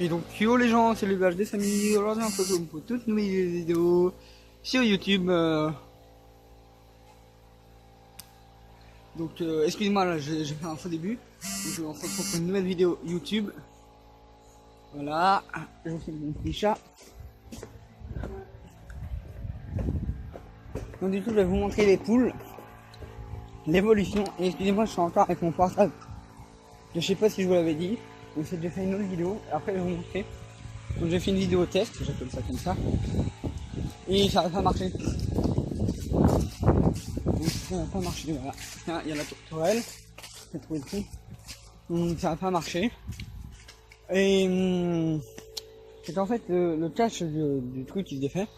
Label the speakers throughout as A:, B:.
A: Et donc, yo les gens, c'est le VHD Samy. Aujourd'hui, on se retrouve pour toute nouvelle vidéo sur YouTube. Donc, excusez-moi, là, j'ai fait un faux début. Donc, on se retrouve pour une nouvelle vidéo YouTube. Voilà, je vous fais mon petit chat. Donc, du coup, je vais vous montrer les poules, l'évolution. Et excusez-moi, je suis encore avec mon portable. Je sais pas si je vous l'avais dit. Donc, j'ai fait une autre vidéo. Après, je vais vous montrer. Donc, j'ai fait une vidéo test, j'appelle ça comme ça. Et ça n'a pas marché. Donc, ça n'a pas marché, voilà. Il y a la tourelle. J'ai trouvé le truc. Donc, ça n'a pas marché. Et c'est en fait le cache du truc qui se défait.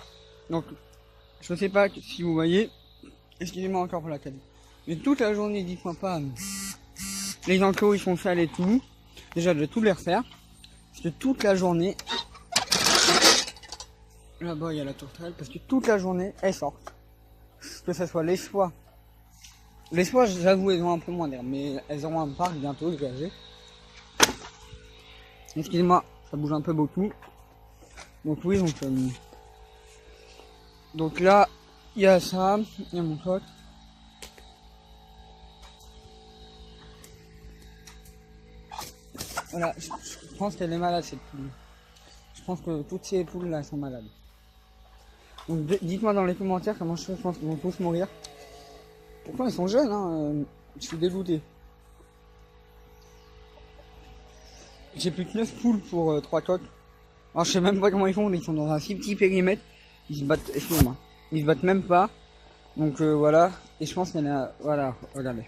A: Donc, je sais pas si vous voyez. Excusez-moi encore pour la tête. Mais toute la journée, dites-moi pas. Les enclos, ils sont sales et tout. Déjà, je vais tout les refaire. Parce que toute la journée. Là-bas, il y a la tourterelle. Parce que toute la journée, elles sortent. Que ce soit les soies. Les soies, j'avoue, elles ont un peu moins d'air. Mais elles auront un parc bientôt, le VHD. Excusez-moi, ça bouge un peu beaucoup. Donc oui, donc là, il y a ça, il y a mon pote. Voilà, je pense qu'elle est malade cette poule. Je pense que toutes ces poules là sont malades. Donc dites-moi dans les commentaires comment je pense qu'ils vont tous mourir. Pourquoi ils sont jeunes, hein, je suis dégoûté. J'ai plus que 9 poules pour 3 coques. Alors je sais même pas comment ils font, ils sont dans un si petit périmètre. Ils se battent, excusez-moi, ils se battent même pas. Donc voilà, et je pense qu'il y en a, voilà, regardez.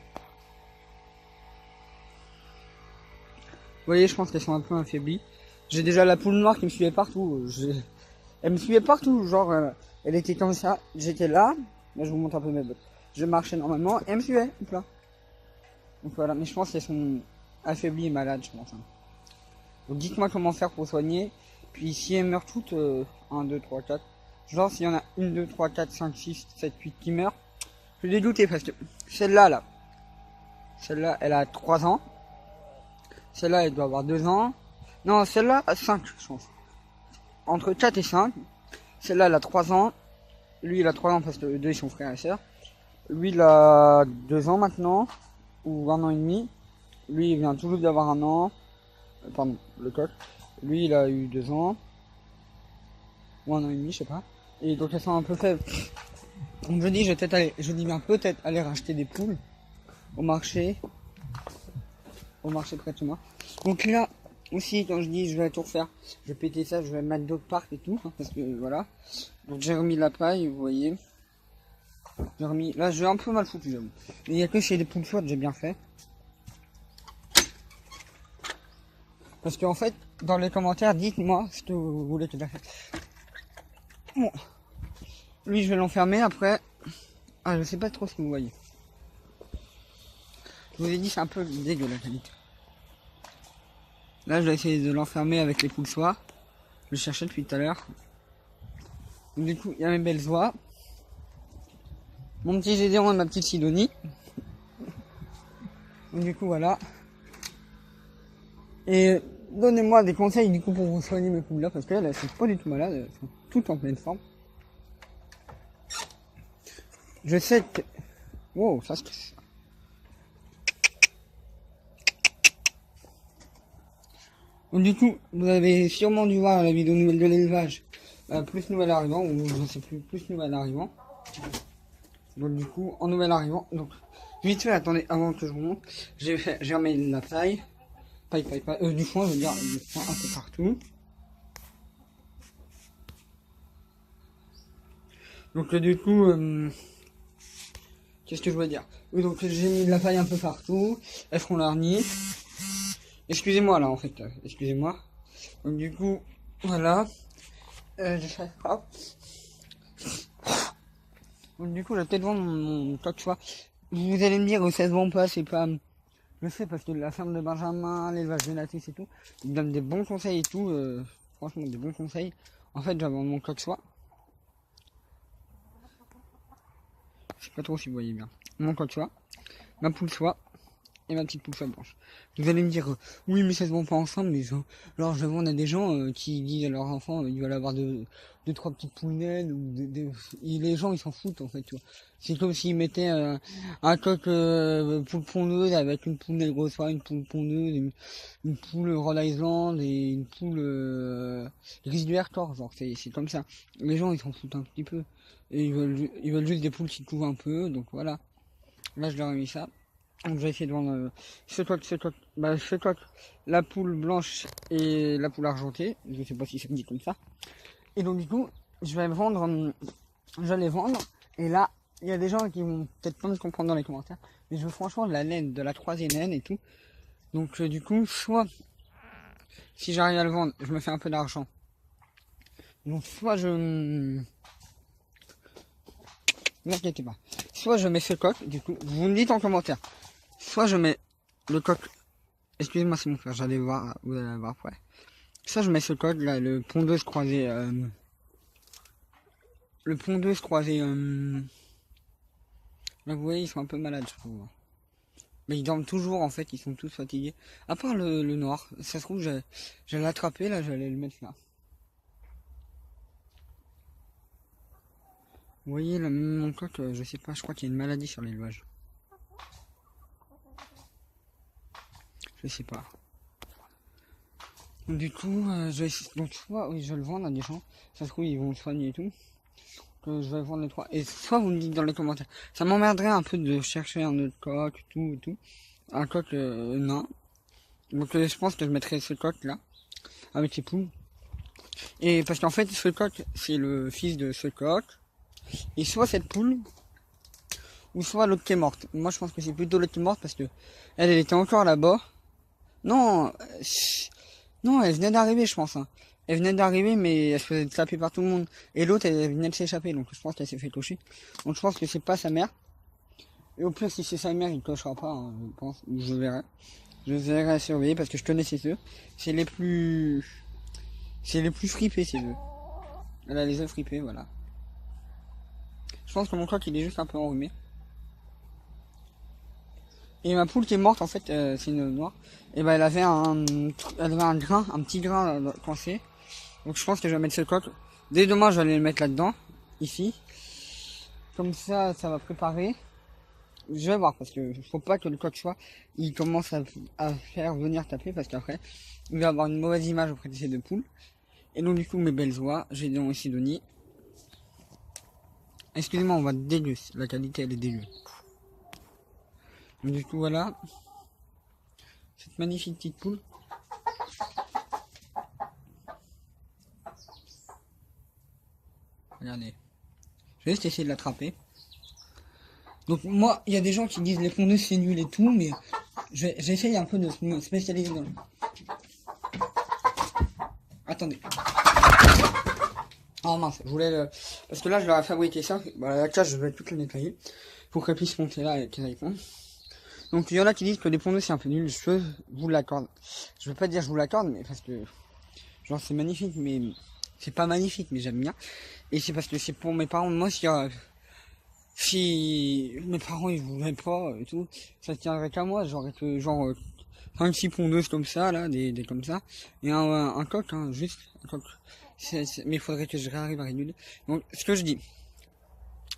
A: Vous voyez, je pense qu'elles sont un peu affaiblies. J'ai déjà la poule noire qui me suivait partout. Elle me suivait partout, genre, elle était comme ça. J'étais là, je vous montre un peu mes bottes. Je marchais normalement, et elle me suivait, hop là. Donc voilà, mais je pense qu'elles sont affaiblies et malades, je pense. Hein. Donc dites-moi comment faire pour soigner. Puis si elles meurent toutes, 1, 2, 3, 4. Genre s'il y en a 1, 2, 3, 4, 5, 6, 7, 8 qui meurent. Je suis dégoûté parce que celle-là, là. Celle-là, elle a 3 ans. Celle-là, elle doit avoir 2 ans. Non, celle-là a 5, je pense. Entre 4 et 5. Celle-là, elle a 3 ans. Lui, il a 3 ans parce que les deux, ils sont frères et sœurs. Lui, il a 2 ans maintenant. Ou 1 an et demi. Lui, il vient tout juste d'avoir 1 an. Pardon, le coq. Lui, il a eu 2 ans. Ou 1 an et demi, je sais pas. Et donc, elles sont un peu faibles. Donc, je dis, peut-être aller racheter des poules au marché près de chez moi. Donc là, aussi, quand je dis je vais tout refaire, je vais péter ça, je vais mettre d'autres parcs et tout, hein, parce que voilà. Donc j'ai remis la paille, vous voyez. J'ai remis, là j'ai un peu mal foutu, j'avoue. Mais il n'y a que chez les poules chaudes, j'ai bien fait. Parce qu'en fait, dans les commentaires, dites-moi ce que vous voulez que j'aille. Bon. Lui, je vais l'enfermer après. Ah, je sais pas trop ce que vous voyez. Je vous ai dit, c'est un peu dégueulasse. Là, je vais essayer de l'enfermer avec les poules soies. Je le cherchais depuis tout à l'heure. Donc, du coup, il y a mes belles oies. Mon petit Gédéon et ma petite Sidonie. Donc, du coup, voilà. Et donnez-moi des conseils, du coup, pour vous soigner mes poules là. Parce que là, elles sont pas du tout malades. Elles sont toutes en pleine forme. Je sais que... Wow, ça se casse. Donc, du coup, vous avez sûrement dû voir la vidéo nouvelle de l'élevage, plus nouvelle arrivant, ou je sais plus nouvelle arrivant. Donc du coup, en nouvelle arrivant, donc vite fait, attendez, avant que je vous montre, j'ai remis la paille, du foin, je veux dire, du foin un peu partout. Donc du coup, qu'est-ce que je voulais dire? Oui, donc j'ai mis de la paille un peu partout, elles feront leur nid. Excusez-moi là en fait, excusez-moi. Donc du coup, voilà. Hop. Donc du coup, je vais peut-être vendre mon coq choix. Vous allez me dire où ça se vend pas, c'est pas... Je sais parce que la ferme de Benjamin, l'élevage de Natrice et tout, ils me donnent des bons conseils et tout, franchement des bons conseils. En fait, j'avais mon coq soie. Je sais pas trop si vous voyez bien. Mon coq soie, ma poule soie. et ma petite poule soit blanche. Vous allez me dire, oui, mais ça se vend pas ensemble, mais alors je vends à des gens qui disent à leurs enfants, ils veulent avoir deux, trois petites poules naines, et les gens ils s'en foutent en fait, tu vois. C'est comme s'ils mettaient un coq poule pondeuse avec une poule grossoire, une poule pondeuse, une poule Rhode Island et une poule grise du Hertor, genre c'est comme ça. Les gens ils s'en foutent un petit peu. Et ils veulent juste des poules qui couvrent un peu, donc voilà. Là je leur ai mis ça. Donc je vais essayer de vendre ce coq, la poule blanche et la poule argentée. Je sais pas si ça me dit comme ça. Et donc du coup, je vais les vendre. Et là, il y a des gens qui vont peut-être pas me comprendre dans les commentaires. Mais je veux franchement de la laine, de la 3e laine et tout. Donc du coup, soit si j'arrive à le vendre, je me fais un peu d'argent. Donc soit je... N'inquiétez pas. Soit je mets ce coq, du coup, vous me dites en commentaire. Soit je mets le coq, excusez-moi c'est mon frère, j'allais voir, vous allez voir après. Soit je mets ce coq là, le pondeuse croisé, là vous voyez ils sont un peu malades je trouve. Mais ils dorment toujours en fait, ils sont tous fatigués. À part le noir, ça se trouve j'allais l'attraper là, j'allais le mettre là. Vous voyez là, même mon coq, je sais pas, je crois qu'il y a une maladie sur l'élevage. Je sais pas. Donc, du coup, donc soit oui, je le vends à des gens, ça se trouve ils vont le soigner et tout. Que je vais vendre les 3. Et soit vous me dites dans les commentaires. Ça m'emmerderait un peu de chercher un autre coq, tout et tout. Un coq nain. Donc je pense que je mettrai ce coq là, avec ses poules. Et parce qu'en fait ce coq c'est le fils de ce coq. Et soit cette poule, ou soit l'autre qui est morte. Moi je pense que c'est plutôt l'autre qui est morte parce que elle était encore là-bas. Non, non, elle venait d'arriver je pense. Hein. Elle venait d'arriver mais elle se faisait taper par tout le monde. Et l'autre elle venait de s'échapper donc je pense qu'elle s'est fait clocher. Donc je pense que c'est pas sa mère. Et au pire si c'est sa mère il clochera pas, hein, je pense, ou je verrai. Je verrai surveiller parce que je connais ces œufs. C'est les plus fripés ces œufs. Elle a les œufs fripés, voilà. Je pense que mon coq il est juste un peu enrhumé. Et ma poule qui est morte en fait, c'est une noire. Et ben elle avait un grain, un petit grain coincé. Donc je pense que je vais mettre ce coq. Dès demain je vais aller le mettre là-dedans, ici. Comme ça, ça va préparer. Je vais voir parce que faut pas que le coq soit, il commence à faire venir taper parce qu'après il va avoir une mauvaise image auprès de ces deux poules. Et donc du coup mes belles oies, j'ai dans Sidonie. Excusez-moi, on va dégueu, la qualité elle est dégueu. Donc du coup voilà, cette magnifique petite poule. Regardez, je vais juste essayer de l'attraper. Donc moi, il y a des gens qui disent les pondeuses c'est nul et tout, mais j'essaye un peu de me spécialiser dans le... Attendez. Oh mince, je voulais le... Parce que là, je leur ai fabriqué ça. Bah, la cage, je vais toute la nettoyer. Pour qu'elle puisse monter là et qu'elle réponde. Donc, il y en a qui disent que les pondeuses, c'est un peu nul. Je vous l'accorde. Je veux pas dire je vous l'accorde, mais parce que... Genre, c'est magnifique, mais... C'est pas magnifique, mais j'aime bien. Et c'est parce que c'est pour mes parents. Moi, si mes parents, ils voulaient pas et tout, ça tiendrait qu'à moi. J'aurais que, genre... 5-6 pondeuses comme ça, là, des comme ça. Et un coq, hein, juste un coq. Mais il faudrait que je réarrive à réguler. Donc, ce que je dis,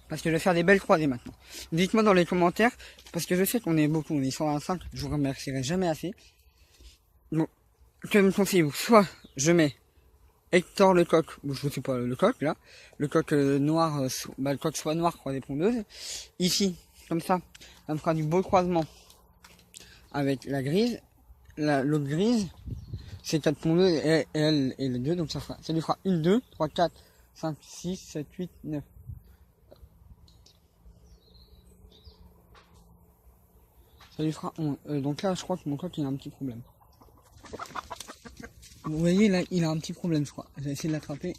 A: parce que je vais faire des belles croisées maintenant. Dites-moi dans les commentaires, parce que je sais qu'on est beaucoup, on est 125, je vous remercierai jamais assez. Donc, que me conseillez-vous? Soit je mets Hector le coq, ou je sais pas, le coq là, le coq noir, le coq soit noir croisé pondeuse. Ici, comme ça me fera du beau croisement avec la grise, l'autre grise. C'est 4 pondeuses et elle et les deux, donc ça lui fera 1, 2, 3, 4, 5, 6, 7, 8, 9. Ça lui fera 11. Donc là, je crois que mon coq il a un petit problème. Vous voyez, là, il a un petit problème, je crois. Je vais essayer de l'attraper.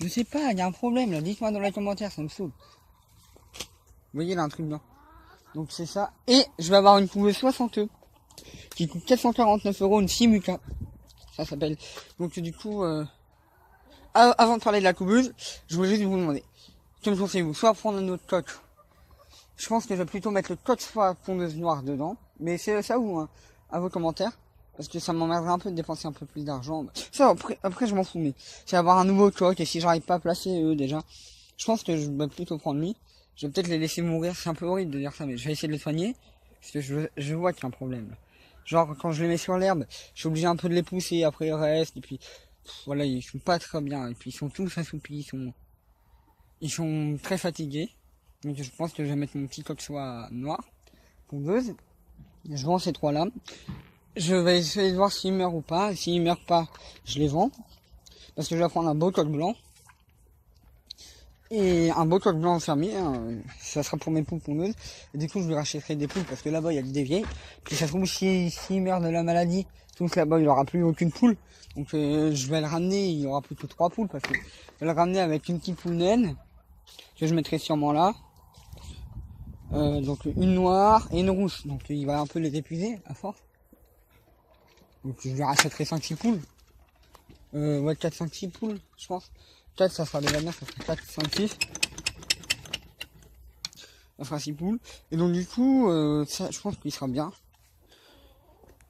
A: Je sais pas, il y a un problème là. Dites-moi dans les commentaires, ça me saoule. Vous voyez, il a un truc blanc. Donc c'est ça. Et je vais avoir une poule 60 œufs qui coûte 449 €, une Simuca. Ça s'appelle. Donc du coup, avant de parler de la couveuse, je voulais juste vous demander, que me conseillez-vous? Soit prendre un autre coq, Je pense que je vais plutôt mettre le code soie pondeuse noire dedans. Mais c'est ça ou hein, à vos commentaires. Parce que ça m'emmerderait un peu de dépenser un peu plus d'argent. Ça, après je m'en fous, mais c'est avoir un nouveau code. Et si j'arrive pas à placer eux déjà, je pense que je vais plutôt prendre lui. Je vais peut-être les laisser mourir. C'est un peu horrible de dire ça, mais je vais essayer de les soigner. Parce que je vois qu'il y a un problème. Genre, quand je les mets sur l'herbe, je suis obligé un peu de les pousser. Après, ils restent. Et puis, voilà, ils sont pas très bien. Et puis, ils sont tous assoupis. Ils sont très fatigués. Donc, je pense que je vais mettre mon petit code soie noir. Pondeuse. Je vends ces 3 là. Je vais essayer de voir s'ils meurent ou pas. S'ils meurent pas, je les vends. Parce que je vais prendre un beau coq blanc. Et un beau coq blanc fermier. Hein. Ça sera pour mes poules pondeuses. Et du coup, je lui rachèterai des poules. Parce que là-bas, il y a des vieilles. Puis ça se trouve, s'il meurt de la maladie, donc là-bas, il n'y aura plus aucune poule. Donc je vais le ramener. Il y aura plus que 3 poules. Parce que je vais le ramener avec une petite poule naine. Que je mettrai sûrement là. Donc une noire et une rousse. Donc il va un peu les épuiser à force. Donc je lui rachèterai 5-6 poules. Ouais, 4-5-6 poules, je pense. 4 ça sera déjà bien, ça fera 4-5-6. Ça fera 6 poules. Et donc du coup, ça je pense qu'il sera bien.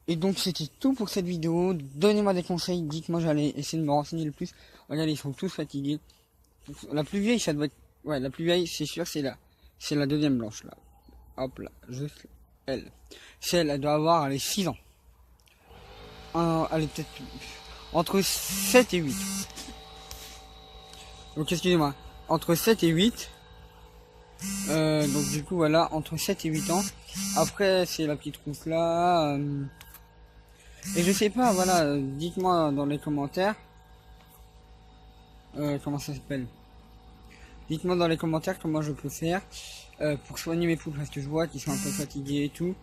A: Et donc c'était tout pour cette vidéo. Donnez-moi des conseils, dites-moi, j'allais essayer de me renseigner le plus. Regardez, ils sont tous fatigués. La plus vieille, ça doit être... Ouais, la plus vieille, c'est sûr, c'est la deuxième blanche, là. Hop là, juste elle. Celle, elle doit avoir, elle est 6 ans. Elle est peut-être entre 7 et 8. Donc excusez-moi, entre 7 et 8. Donc du coup voilà, entre 7 et 8 ans. Après c'est la petite rousse là. Et je sais pas, voilà, dites-moi dans les commentaires. Comment ça s'appelle? Dites-moi dans les commentaires comment je peux faire pour soigner mes poules parce que je vois qu'ils sont un peu fatigués et tout.